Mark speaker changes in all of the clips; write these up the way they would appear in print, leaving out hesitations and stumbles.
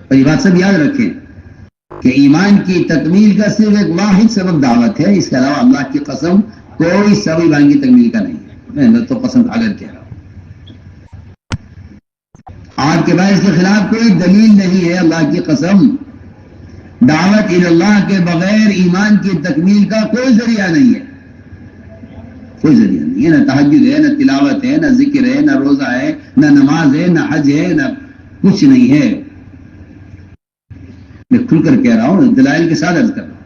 Speaker 1: اور یہ بات سب یاد رکھیں کہ ایمان کی تکمیل کا صرف ایک واحد سبب دعوت ہے، اس کے علاوہ اللہ کی قسم کوئی سبب ایمان کی تکمیل کا نہیں ہے۔ میں تو قسم کھا کر کہہ رہا ہوں، آپ کے پاس اس کے خلاف کوئی دلیل نہیں ہے۔ اللہ کی قسم، دعوت اللہ کے بغیر ایمان کی تکمیل کا کوئی ذریعہ نہیں ہے، کوئی ذریعہ نہیں ہے۔ نہ تہجد ہے، نہ تلاوت ہے، نہ ذکر ہے، نہ روزہ ہے، نہ نماز ہے، نہ حج ہے، نہ کچھ نہیں ہے۔ میں کھل کر کہہ رہا ہوں، دلائل کے ساتھ عرض کر رہا ہوں۔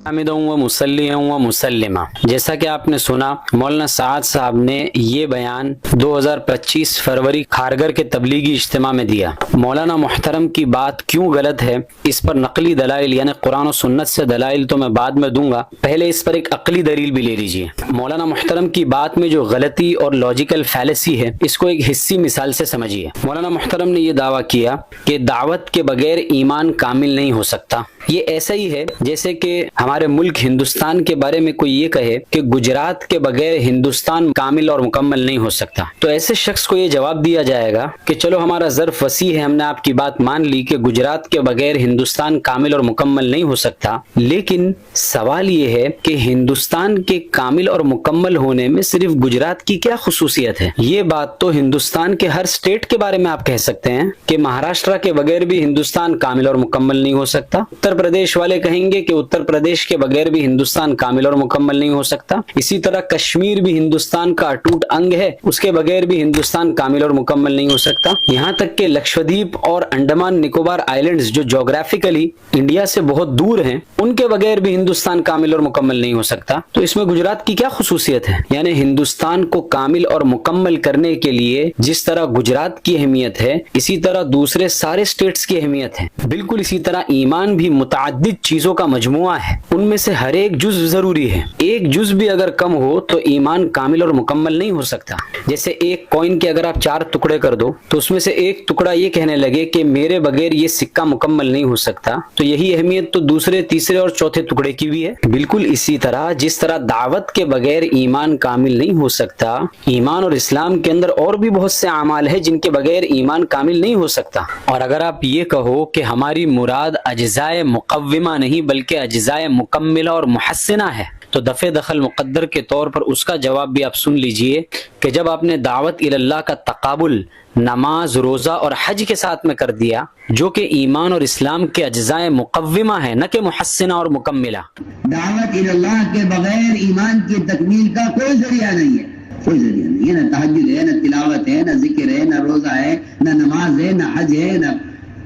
Speaker 2: حامدًا و مسلمًا و مسلمہ، جیسا کہ آپ نے سنا مولانا سعد صاحب نے یہ بیان 2025 فروری کھارگھر کے تبلیغی اجتماع میں دیا۔ مولانا محترم کی بات کیوں غلط ہے، اس پر نقلی دلائل یعنی قرآن و سنت سے دلائل تو میں بعد میں دوں گا، پہلے اس پر ایک عقلی دلیل بھی لے لیجیے۔ مولانا محترم کی بات میں جو غلطی اور لاجیکل فیلیسی ہے، اس کو ایک حسی مثال سے سمجھیے۔ مولانا محترم نے یہ دعویٰ کیا کہ دعوت کے بغیر ایمان کامل نہیں ہو سکتا۔ یہ ایسا ہی ہے جیسے کہ ہمارے ملک ہندوستان کے بارے میں کوئی یہ کہے کہ گجرات کے بغیر ہندوستان کامل اور مکمل نہیں ہو سکتا، تو ایسے شخص کو یہ جواب دیا جائے گا کہ چلو ہمارا ظرف وسیع ہے، ہم نے آپ کی بات مان لی کہ گجرات کے بغیر ہندوستان کامل اور مکمل نہیں ہو سکتا، لیکن سوال یہ ہے کہ ہندوستان کے کامل اور مکمل ہونے میں صرف گجرات کی کیا خصوصیت ہے؟ یہ بات تو ہندوستان کے ہر سٹیٹ کے بارے میں آپ کہہ سکتے ہیں کہ مہاراشٹر کے بغیر بھی ہندوستان کامل اور مکمل نہیں ہو سکتا، اتر پردیش والے کہیں گے کہ اتر پردیش کے بغیر بھی ہندوستان کامل اور مکمل نہیں ہو سکتا، اسی طرح کشمیر بھی ہندوستان کا اٹوٹ انگ ہے، اس کے بغیر بھی ہندوستان کامل اور مکمل نہیں ہو سکتا، یہاں تک کہ لکشدیپ اور انڈمان نکوبار آئلینڈز جو جغرافیکلی انڈیا سے بہت دور ہیں، ان کے بغیر بھی ہندوستان کامل اور مکمل نہیں ہو سکتا۔ تو اس میں گجرات کی کیا خصوصیت ہے؟ یعنی ہندوستان کو کامل اور مکمل کرنے کے لیے جس طرح گجرات کی اہمیت ہے، اسی طرح دوسرے سارے سٹیٹس کی اہمیت ہے۔ بالکل اسی طرح ایمان بھی متعدد چیزوں کا مجموعہ ہے، ان میں سے ہر ایک جز ضروری ہے، ایک جز بھی اگر کم ہو تو ایمان کامل اور مکمل نہیں ہو سکتا۔ جیسے ایک کوئن کے اگر آپ 4 ٹکڑے کر دو تو اس میں سے ایک ٹکڑا یہ کہنے لگے کہ میرے بغیر یہ سکہ مکمل نہیں ہو سکتا، تو یہی اہمیت تو دوسرے، تیسرے اور چوتھے ٹکڑے کی بھی ہے۔ بالکل اسی طرح جس طرح دعوت کے بغیر ایمان کامل نہیں ہو سکتا، ایمان اور اسلام کے اندر اور بھی بہت سے اعمال ہیں جن کے بغیر ایمان کامل نہیں ہو سکتا۔ اور اگر آپ یہ کہو کہ ہماری مراد اجزائے مقومہ نہیں بلکہ اجزائے مکملہ اور محسنہ ہے، تو دفع دخل مقدر کے طور پر اس کا جواب بھی آپ سن لیجئے کہ جب آپ نے دعوت اللہ کا تقابل نماز، روزہ اور حج کے ساتھ میں کر دیا جو کہ ایمان اور اسلام کے اجزائے مقومہ ہے نہ کہ محسنہ اور مکملہ،
Speaker 1: دعوت اللہ کے بغیر ایمان کی تکمیل کا کوئی ذریعہ نہیں ہے، کوئی ذریعہ نہیں ہے۔ نہ تہجد ہے، نہ تلاوت ہے، نہ ذکر ہے، نہ روزہ ہے، نہ نماز ہے، نہ حج ہے، نہ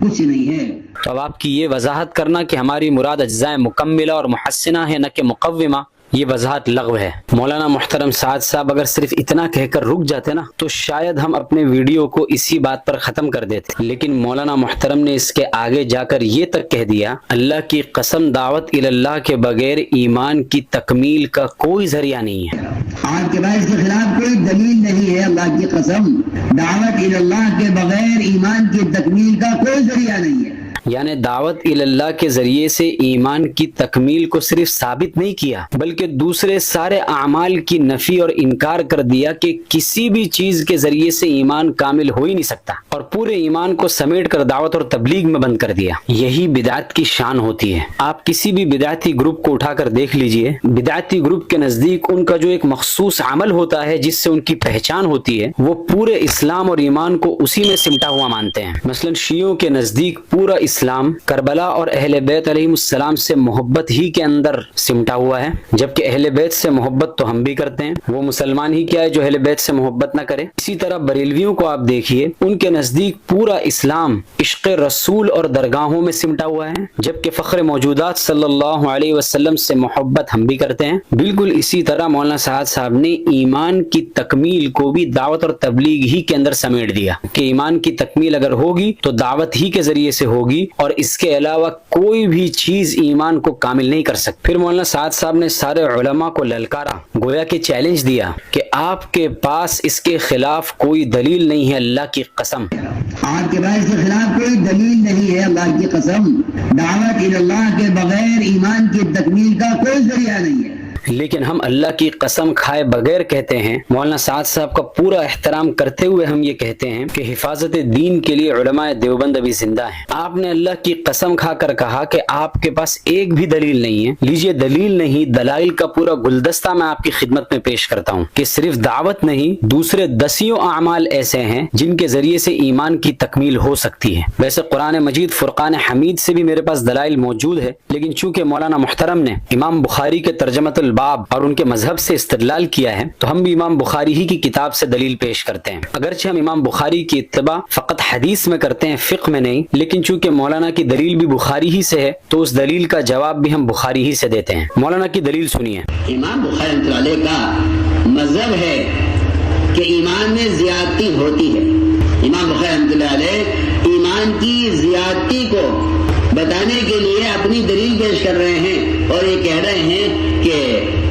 Speaker 1: کچھ نہیں ہے۔
Speaker 2: تو اب آپ کی یہ وضاحت کرنا کہ ہماری مراد اجزائے مکملہ اور محسنہ ہے نہ کہ مقومہ، یہ وضاحت لغو ہے۔ مولانا محترم سعد صاحب اگر صرف اتنا کہہ کر رک جاتے نا تو شاید ہم اپنے ویڈیو کو اسی بات پر ختم کر دیتے، لیکن مولانا محترم نے اس کے آگے جا کر یہ تک کہہ دیا، اللہ کی قسم دعوت اللہ کے بغیر ایمان کی تکمیل کا کوئی ذریعہ نہیں ہے۔
Speaker 1: آپ کے پاس اس کے خلاف کوئی دلیل نہیں ہے۔ اللہ کی قسم، دعوت اللہ کے بغیر ایمان کی تکمیل کا کوئی ذریعہ نہیں ہے۔
Speaker 2: یعنی دعوت اللہ کے ذریعے سے ایمان کی تکمیل کو صرف ثابت نہیں کیا بلکہ دوسرے سارے اعمال کی نفی اور انکار کر دیا کہ کسی بھی چیز کے ذریعے سے ایمان کامل ہو ہی نہیں سکتا، اور پورے ایمان کو سمیٹ کر دعوت اور تبلیغ میں بند کر دیا۔ یہی بدعت کی شان ہوتی ہے۔ آپ کسی بھی بدعتی گروپ کو اٹھا کر دیکھ لیجئے، بدعتی گروپ کے نزدیک ان کا جو ایک مخصوص عمل ہوتا ہے جس سے ان کی پہچان ہوتی ہے، وہ پورے اسلام اور ایمان کو اسی میں سمٹا ہوا مانتے ہیں۔ مثلا شیعوں کے نزدیک پورا اسلام کربلا اور اہل بیت علیہم السلام سے محبت ہی کے اندر سمٹا ہوا ہے، جبکہ اہل بیت سے محبت تو ہم بھی کرتے ہیں، وہ مسلمان ہی کیا ہے جو اہل بیت سے محبت نہ کرے۔ اسی طرح بریلویوں کو آپ دیکھیے، ان کے نزدیک پورا اسلام عشق رسول اور درگاہوں میں سمٹا ہوا ہے، جبکہ فخر موجودات صلی اللہ علیہ وسلم سے محبت ہم بھی کرتے ہیں۔ بالکل اسی طرح مولانا سعد صاحب نے ایمان کی تکمیل کو بھی دعوت اور تبلیغ ہی کے اندر سمیٹ دیا کہ ایمان کی تکمیل اگر ہوگی تو دعوت ہی کے ذریعے سے ہوگی اور اس کے علاوہ کوئی بھی چیز ایمان کو کامل نہیں کر سکتی۔ پھر مولانا سعد صاحب نے سارے علماء کو للکارا، گویا کہ چیلنج دیا کہ آپ کے پاس اس کے خلاف کوئی دلیل نہیں ہے، اللہ کی قسم
Speaker 1: آپ کے پاس اس کے خلاف کوئی دلیل نہیں ہے۔ اللہ کی قسم، دعوت اللہ کے بغیر ایمان کی تکمیل کا کوئی ذریعہ نہیں ہے۔
Speaker 2: لیکن ہم اللہ کی قسم کھائے بغیر کہتے ہیں، مولانا سعد صاحب کا پورا احترام کرتے ہوئے ہم یہ کہتے ہیں کہ حفاظت دین کے لیے علماء دیوبند ابھی زندہ ہیں۔ آپ نے اللہ کی قسم کھا کر کہا کہ آپ کے پاس ایک بھی دلیل نہیں ہے۔ لیجئے دلیل نہیں، دلائل کا پورا گلدستہ میں آپ کی خدمت میں پیش کرتا ہوں کہ صرف دعوت نہیں، دوسرے دسیوں اعمال ایسے ہیں جن کے ذریعے سے ایمان کی تکمیل ہو سکتی ہے۔ ویسے قرآن مجید فرقان حمید سے بھی میرے پاس دلائل موجود ہے، لیکن چونکہ مولانا محترم نے امام بخاری کے ترجمۃ الباب اور ان کے مذہب سے استدلال کیا ہے تو ہم بھی امام بخاری ہی کی کتاب سے دلیل پیش کرتے ہیں۔ اگرچہ ہم امام بخاری کی اتباع فقط حدیث میں کرتے ہیں، فقہ میں نہیں، لیکن چونکہ مولانا کی دلیل بھی بخاری ہی سے ہے تو اس دلیل کا جواب بھی ہم بخاری ہی سے دیتے ہیں۔ مولانا کی دلیل سنیے۔
Speaker 1: امام بخاری رحمۃ اللہ علیہ کا مذہب ہے کہ ایمان میں زیادتی ہوتی ہے۔ امام بخاری رحمۃ اللہ علیہ ایمان کی زیادتی کو بتانے کے لیے اپنی دلیل پیش کر رہے ہیں اور یہ کہہ رہے ہیں کہ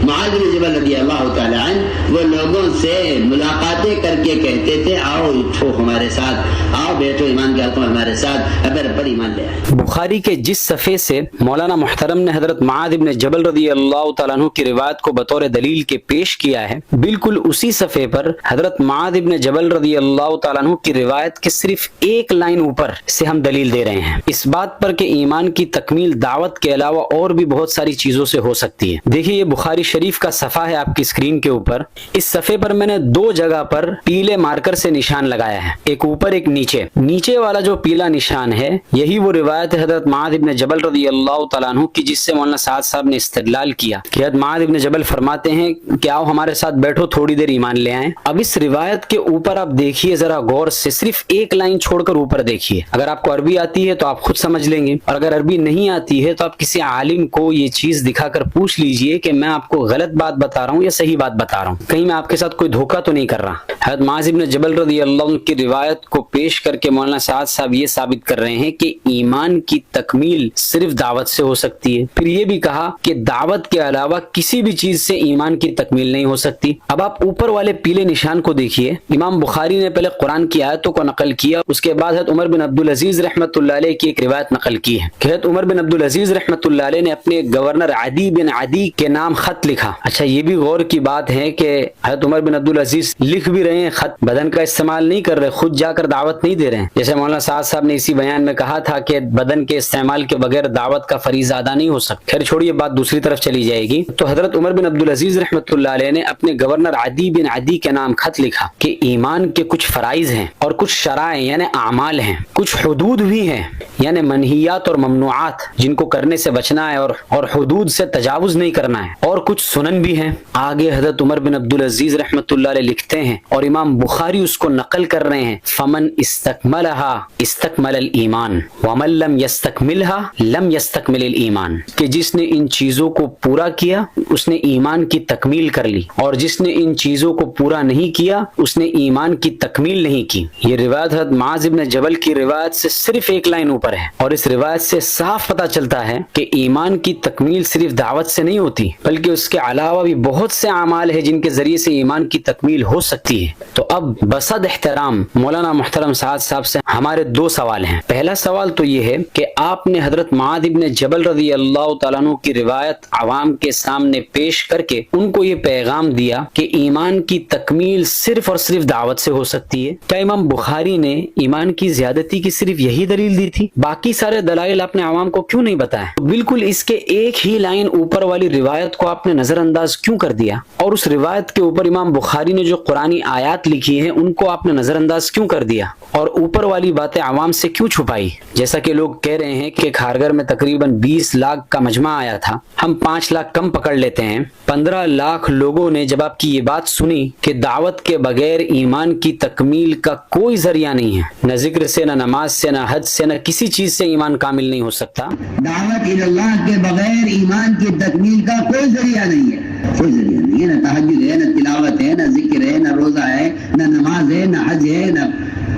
Speaker 1: معاذ بن جبل رضی اللہ تعالی عنہ وہ لوگوں سے ملاقاتیں کر کے کہتے تھے آؤ اٹھو ہمارے ساتھ، آؤ بیٹھو ایمان کے حق میں ہمارے ساتھ، ابر پر ایمان لے آئے۔
Speaker 2: بخاری کے جس صفحے سے مولانا محترم نے حضرت معاذ بن جبل رضی اللہ تعالیٰ عنہ کی روایت کو بطور دلیل کے پیش کیا ہے، بالکل اسی صفحے پر حضرت معاذ بن جبل رضی اللہ تعالیٰ عنہ کی روایت کے صرف ایک لائن اوپر سے ہم دلیل دے رہے ہیں اس بات پر کہ ایمان کی تکمیل دعوت کے علاوہ اور بھی بہت ساری چیزوں سے ہو سکتی ہے۔ دیکھیے یہ بخاری شریف کا صفحہ ہے آپ کی اسکرین کے اوپر۔ اس صفحے پر میں نے دو جگہ پر پیلے مارکر سے نشان لگایا ہے، ایک اوپر ایک نیچے۔ نیچے والا جو پیلا نشان ہے یہی وہ روایت ہے حضرت معاذ بن جبل رضی اللہ تعالیٰ عنہ کی جس سے مولانا سعد صاحب نے استدلال کیا کہ حضرت معاذ بن جبل فرماتے ہیں کہ آؤ ہمارے ساتھ بیٹھو تھوڑی دیر ایمان لے آئیں۔ اب اس روایت کے اوپر آپ دیکھیے ذرا غور سے، صرف ایک لائن چھوڑ کر اوپر دیکھیے۔ اگر آپ کو عربی آتی ہے تو آپ خود سمجھ لیں گے، اور اگر عربی نہیں آتی ہے تو آپ کسی عالم کو یہ چیز دکھا کر پوچھ لیجئے کہ میں آپ کو غلط بات بتا رہا ہوں یا صحیح بات بتا رہا ہوں، کہیں میں آپ کے ساتھ کوئی دھوکہ تو نہیں کر رہا۔ حضرت معاذ بن جبل رضی اللہ عنہ کی روایت کو پیش کر کے مولانا سعد صاحب یہ ثابت کر رہے ہیں کہ ایمان کی تکمیل صرف دعوت سے ہو سکتی ہے۔ پھر یہ بھی کہا کہ دعوت کے علاوہ کسی بھی چیز سے ایمان کی تکمیل نہیں ہو سکتی۔ اب آپ اوپر والے پیلے نشان کو دیکھیے، امام بخاری نے پہلے قرآن کی آیتوں کو نقل کیا، اس کے بعد حضرت عمر بن عبدالعزیز رحمۃ اللہ علیہ کی ایک روایت نقل کی ہے کہ حضرت عمر بن عبدالعزیز رحمۃ اللہ علیہ نے اپنے گورنر عدی بن عدی کے نام خط لکھا۔ اچھا یہ بھی غور کی بات ہے کہ حضرت عمر بن عبدالعزیز لکھ بھی رہے ہیں خط، بدن کا استعمال نہیں کر رہے، خود جا کر دعوت نہیں دے رہے ہیں، جیسے مولانا سعد صاحب نے اسی بیان میں کہا تھا کہ بدن کے استعمال کے بغیر دعوت کا فریضہ ادا نہیں ہو سکتا۔ خیر چھوڑیے، بات دوسری طرف چلی جائے گی۔ تو حضرت عمر بن عبدالعزیز رحمۃ اللہ علیہ نے اپنے گورنر عدی بن عدی کے نام خط لکھا کہ ایمان کے کچھ فرائض ہیں اور کچھ شرائع یعنی اعمال ہیں، کچھ حدود بھی ہیں یعنی منہیات اور ممنوعات جن کو کرنے سے بچنا ہے اور حدود سے تجاوز نہیں کرنا ہے، اور کچھ سنن بھی ہیں۔ آگے حضرت عمر بن عبدالعزیز رحمۃ اللہ علیہ لکھتے ہیں اور امام بخاری اس کو نقل کر رہے ہیں، فمن استکملها استکمل الایمان ومن لم یستکملها لم یستکمل الایمان، کہ جس نے ان چیزوں کو پورا کیا اس نے ایمان کی تکمیل کر لی، اور جس نے ان چیزوں کو پورا نہیں کیا اس نے ایمان کی تکمیل نہیں کی۔ یہ روایت حضرت معاذ بن جبل کی روایت سے صرف ایک لائن اوپر ہے، اور اس روایت سے صاف پتہ چلتا ہے کہ ایمان کی تکمیل صرف دعوت سے نہیں ہوتی بلکہ اس کے علاوہ بھی بہت سے اعمال ہیں جن کے ذریعے سے ایمان کی تکمیل ہو سکتی ہے۔ تو اب بصد احترام مولانا محترم سعد صاحب سے ہمارے دو سوال ہیں۔ پہلا سوال تو یہ ہے کہ آپ نے حضرت معاذ بن جبل رضی اللہ تعالیٰ عنہ کی روایت عوام کے سامنے پیش کر کے ان کو یہ پیغام دیا کہ ایمان کی تکمیل صرف اور صرف دعوت سے ہو سکتی ہے۔ کیا امام بخاری نے ایمان کی زیادتی کی صرف یہی دلیل دی تھی؟ باقی سارے دلائل آپ نے عوام کو کیوں نہیں بتایا؟ بالکل اس کے ایک ہی لائن اوپر والی روایت کو آپ نے نظر انداز کیوں کر دیا؟ اور اس روایت کے اوپر امام بخاری نے جو قرآنی آیات لکھی ہیں ان کو آپ نے نظر انداز کیوں کر دیا؟ اور اوپر والی باتیں عوام سے کیوں چھپائی؟ جیسا کہ لوگ کہہ رہے ہیں کہ کھارگھر میں تقریباً 20 لاکھ کا مجمع آیا تھا، ہم 5 لاکھ کم پکڑ لیتے ہیں۔ 15 لاکھ لوگوں نے جب آپ کی یہ بات سنی کہ دعوت کے بغیر ایمان کی تکمیل کا کوئی ذریعہ نہیں ہے، نہ ذکر سے، نہ نماز سے، نہ حج سے، نہ کسی چیز سے ایمان کامل نہیں ہو سکتا،
Speaker 1: دعوت اللہ کے بغیر ایمان کی تکمیل کا کوئی ذریعہ نہیں ہے، کوئی ذریعہ نہیں ہے، نہ تہجد ہے، نہ تلاوت ہے، نہ ذکر ہے، نہ روزہ ہے، نہ نماز ہے، نہ حج ہے، نہ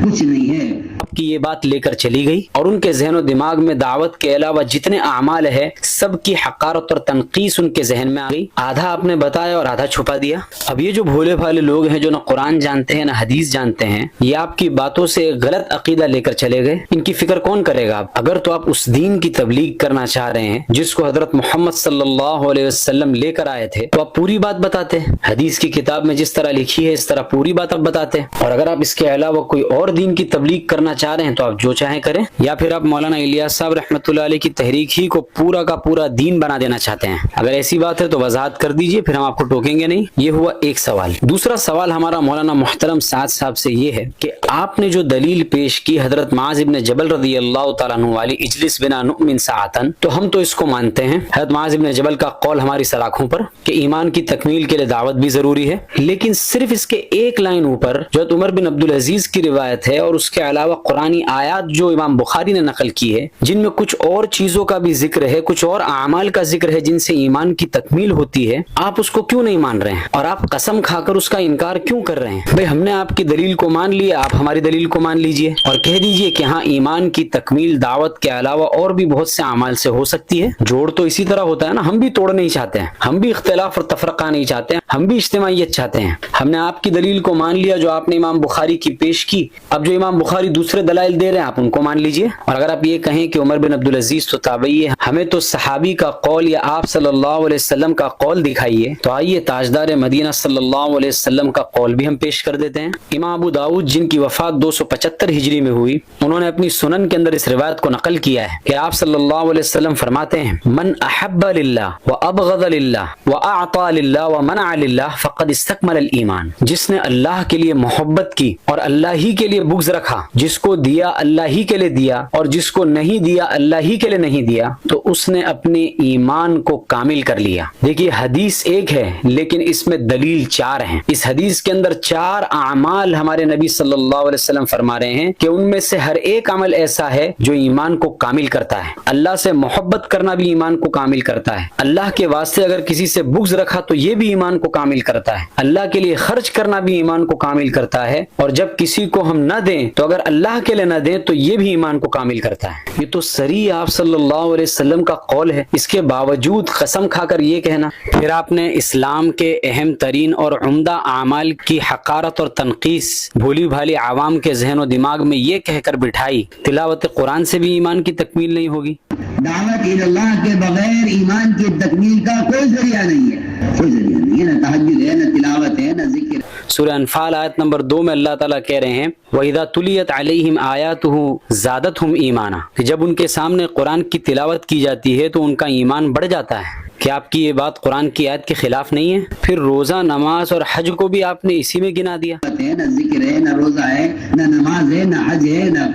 Speaker 1: کچھ نہیں ہے۔
Speaker 2: اب کی یہ بات لے کر چلی گئی اور ان کے ذہن و دماغ میں دعوت کے علاوہ جتنے اعمال ہے سب کی حقارت اور تنقیص ان کے ذہن میں آ گئی. آدھا آپ نے بتایا اور آدھا چھپا دیا. اب یہ جو بھولے بھالے لوگ ہیں جو نہ قرآن جانتے ہیں نہ حدیث جانتے ہیں، یہ آپ کی باتوں سے غلط عقیدہ لے کر چلے گئے. ان کی فکر کون کرے گا؟ اگر تو آپ اس دین کی تبلیغ کرنا چاہ رہے ہیں جس کو حضرت محمد صلی اللہ علیہ وسلم لے کر آئے تھے تو آپ پوری بات بتاتے. حدیث کی کتاب میں جس طرح لکھی ہے اس طرح پوری بات آپ بتاتے. اور اگر آپ اس کے علاوہ کوئی اور دین کی تبلیغ کرنا چاہ رہے ہیں تو آپ جو چاہیں کریں، یا پھر آپ مولانا الیاس صاحب رحمۃ اللہ علیہ کی تحریک ہی کو پورا کا پورا دین بنا دینا چاہتے ہیں. اگر ایسی بات ہے تو وضاحت کر دیجئے، پھر ہم آپ کو ٹوکیں گے نہیں. یہ ہوا ایک سوال. دوسرا سوال ہمارا مولانا محترم سعد صاحب سے یہ ہے کہ آپ نے جو دلیل پیش کی حضرت معاذ ابن جبل رضی اللہ تعالیٰ عنہ والی اجلس بنا نؤمن ساعتن، تو ہم تو اس کو مانتے ہیں. حضرت معاذ ابن جبل کا قول ہماری سلاخوں پر کہ ایمان کی تکمیل کے لیے دعوت بھی ضروری ہے. لیکن صرف اس کے ایک لائن اوپر جو عمر بن عبدالعزیز کی روایت ہے اور اس کے علاوہ قرآنی آیات جو امام بخاری نے نقل کی ہے جن میں کچھ اور چیزوں کا بھی ذکر ہے، کچھ اور اعمال کا ذکر ہے جن سے ایمان کی تکمیل ہوتی ہے، آپ اس کو کیوں نہیں مان رہے ہیں اور آپ قسم کھا کر اس کا انکار کیوں کر رہے ہیں؟ بھئی ہم نے آپ کی دلیل کو مان لیا، آپ ہماری دلیل کو مان لیجئے اور کہہ دیجئے کہ ہاں ایمان کی تکمیل دعوت کے علاوہ اور بھی بہت سے اعمال سے ہو سکتی ہے. جوڑ تو اسی طرح ہوتا ہے نا، ہم بھی توڑ نہیں چاہتے ہیں، ہم بھی اختلاف اور تفرقہ نہیں چاہتے ہیں، ہم بھی اجتماعیت چاہتے ہیں. ہم نے آپ کی دلیل کو مان لیا جو آپ نے امام بخاری کی پیش کی. اب جو امام بخاری دوسرے دلائل دے رہے ہیں آپ ان کو مان لیجئے. اور اگر آپ یہ کہیں کہ عمر بن عبدالعزیز تو تابعی ہے، ہمیں تو صحابی کا قول یا آپ صلی اللہ علیہ وسلم کا قول دکھائیے، تو آئیے تاجدار مدینہ صلی اللہ علیہ وسلم کا قول بھی ہم پیش کر دیتے ہیں. امام ابو داؤد جن کی وفات 275 ہجری میں ہوئی، انہوں نے اپنی سنن کے اندر اس روایت کو نقل کیا ہے کہ آپ صلی اللہ علیہ وسلم فرماتے ہیں من احب للہ وابغض للہ واعطى للہ ومنع للہ فقد استکمل الایمان. جس نے اللہ کے لیے محبت کی اور اللہ ہی کے لیے بغض رکھا، جس کو دیا اللہ ہی کے لیے دیا اور جس کو نہیں دیا اللہ ہی کے لیے نہیں دیا، تو اس نے اپنے ایمان کو کامل کر لیا. دیکھیے حدیث ایک ہے لیکن اس میں دلیل 4 ہیں. اس حدیث کے اندر 4 اعمال ہمارے نبی صلی اللہ علیہ وسلم فرما رہے ہیں کہ ان میں سے ہر ایک عمل ایسا ہے جو ایمان کو کامل کرتا ہے. اللہ سے محبت کرنا بھی ایمان کو کامل کرتا ہے. اللہ کے واسطے اگر کسی سے بغض رکھا تو یہ بھی ایمان کو کامل کرتا ہے. اللہ کے لیے خرچ کرنا بھی ایمان کو کامل کرتا ہے. اور جب کسی کو ہم نہ دیں تو اگر اللہ کے لیے نہ دیں تو یہ بھی ایمان کو کامل کرتا ہے. یہ تو صریح آپ صلی اللہ علیہ وسلم کا قول ہے. اس کے باوجود قسم کھا کر یہ کہنا. پھر آپ نے اسلام کے اہم ترین اور عمدہ اعمال کی حقارت اور تنقیص بھولی بھالی عوام کے ذہن و دماغ میں یہ کہہ کر بٹھائی تلاوت قرآن سے بھی ایمان کی تکمیل نہیں ہوگی.
Speaker 1: دعوت اللہ کے بغیر ایمان کی تکمیل کا کوئی ذریعہ نہیں ہے، کوئی ذریعہ نہیں ہے. نہ تہجد ہے، نہ تلاوت ہے، نہ ذکر.
Speaker 2: سورہ انفال آیت نمبر 2 میں اللہ تعالیٰ کہہ رہے ہیں وَإِذَا تُلِيَتْ عَلَيْهِمْ آيَاتُهُ زَادَتْهُمْ ایمانا، کہ جب ان کے سامنے قرآن کی تلاوت کی جاتی ہے تو ان کا ایمان بڑھ جاتا ہے. کیا آپ کی یہ بات قرآن کی آیت کے خلاف نہیں ہے؟ پھر روزہ، نماز اور حج کو بھی آپ نے اسی میں گنا دیا.
Speaker 1: نہ ذکر ہے، نہ روزہ ہے، نہ نماز ہے، نہ حج ہے، نہ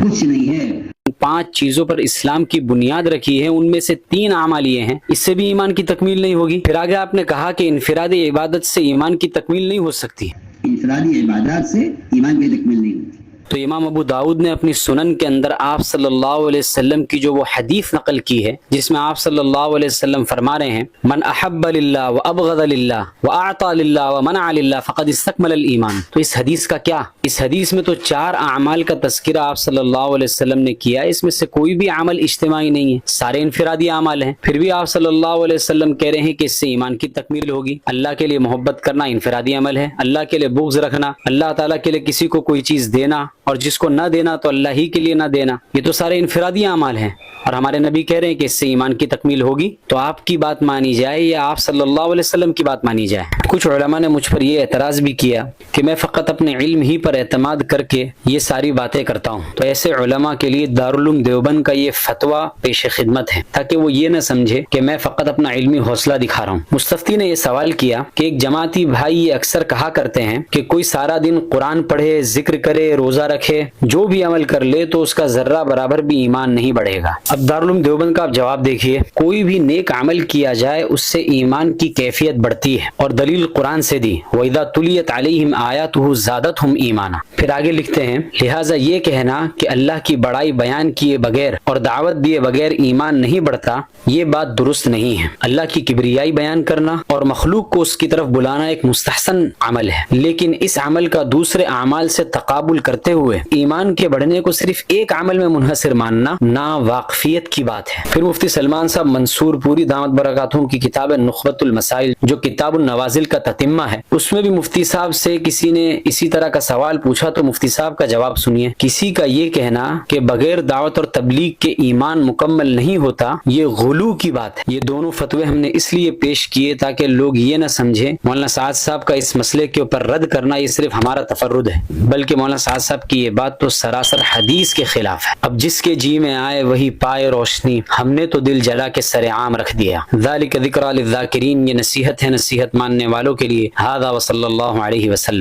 Speaker 1: کچھ نہیں ہے.
Speaker 2: 5 چیزوں پر اسلام کی بنیاد رکھی ہے، ان میں سے 3 اعمال یہ ہیں، اس سے بھی ایمان کی تکمیل نہیں ہوگی. پھر آگے آپ نے کہا کہ انفرادی عبادت سے ایمان کی تکمیل نہیں ہو سکتی.
Speaker 1: انفرادی عبادات سے ایمان کی تکمیل نہیں ہوتی.
Speaker 2: تو امام ابو داؤد نے اپنی سنن کے اندر آپ صلی اللہ علیہ وسلم کی جو وہ حدیث نقل کی ہے جس میں آپ صلی اللہ علیہ وسلم فرما رہے ہیں من احب للہ وابغض للہ واعطى للہ ومنع للہ فقد استکمل الایمان. تو اس حدیث کا کیا؟ اس حدیث میں تو 4 اعمال کا تذکرہ آپ صلی اللہ علیہ وسلم نے کیا. اس میں سے کوئی بھی عمل اجتماعی نہیں ہے، سارے انفرادی اعمال ہیں. پھر بھی آپ صلی اللہ علیہ وسلم کہہ رہے ہیں کہ اس سے ایمان کی تکمیل ہوگی. اللہ کے لیے محبت کرنا انفرادی عمل ہے، اللہ کے لیے بغض رکھنا، اللہ تعالیٰ کے لیے کسی کو کوئی چیز دینا اور جس کو نہ دینا تو اللہ ہی کے لیے نہ دینا، یہ تو سارے انفرادی اعمال ہیں. اور ہمارے نبی کہہ رہے ہیں کہ اس سے ایمان کی تکمیل ہوگی. تو آپ کی بات مانی جائے یا آپ صلی اللہ علیہ وسلم کی بات مانی جائے؟ کچھ علماء نے مجھ پر یہ اعتراض بھی کیا کہ میں فقط اپنے علم ہی پر اعتماد کر کے یہ ساری باتیں کرتا ہوں. تو ایسے علماء کے لیے دارالعلوم دیوبند کا یہ فتویٰ پیش خدمت ہے تاکہ وہ یہ نہ سمجھے کہ میں فقط اپنا علمی حوصلہ دکھا رہا ہوں. مستفتی نے یہ سوال کیا کہ ایک جماعتی بھائی یہ اکثر کہا کرتے ہیں کہ کوئی سارا دن قرآن پڑھے، ذکر کرے، روزہ رکھے، جو بھی عمل کر لے تو اس کا ذرہ برابر بھی ایمان نہیں بڑھے گا. اب دارالعلوم دیوبند کا آپ جواب دیکھیے، کوئی بھی نیک عمل کیا جائے اس سے ایمان کی کیفیت بڑھتی ہے اور دلیل قرآن سے دی وَإِذَا تُلِيَتْ عَلَيْهِمْ آيَاتُهُ زَادَتْهُمْ ایمانا. پھر آگے لکھتے ہیں لہٰذا یہ کہنا کہ اللہ کی بڑائی بیان کیے بغیر اور دعوت دیے بغیر ایمان نہیں بڑھتا، یہ بات درست نہیں ہے. اللہ کی کبریائی بیان کرنا اور مخلوق کو اس کی طرف بلانا ایک مستحسن عمل ہے، لیکن اس عمل کا دوسرے اعمال سے تقابل کرتے ہوئے ایمان کے بڑھنے کو صرف ایک عمل میں منحصر ماننا نا واقفیت کی بات ہے۔ پھر مفتی سلمان صاحب منصور پوری دامت برکاتہم کی کتاب نخبۃ المسائل جو کتاب النوازل کا تتمہ ہے، اس میں بھی مفتی صاحب سے کسی نے اسی طرح کا سوال پوچھا تو مفتی صاحب کا جواب سنیے۔ کسی کا یہ کہنا کہ بغیر دعوت اور تبلیغ کے ایمان مکمل نہیں ہوتا یہ غلو کی بات ہے۔ یہ دونوں فتوے ہم نے اس لیے پیش کیے تاکہ لوگ یہ نہ سمجھیں مولانا سعد صاحب کا اس مسئلے کے اوپر رد کرنا یہ صرف ہمارا تفرد ہے، بلکہ مولانا سعد صاحب کی یہ بات تو سراسر حدیث کے خلاف ہے۔ اب جس کے جی میں آئے وہی پائے روشنی، ہم نے تو دل جلا کے سر عام رکھ دیا۔ ذالک ذکریٰ للذاکرین، یہ نصیحت ہے نصیحت ماننے والوں کے لیے۔ ھذا وصلی اللہ علیہ وسلم۔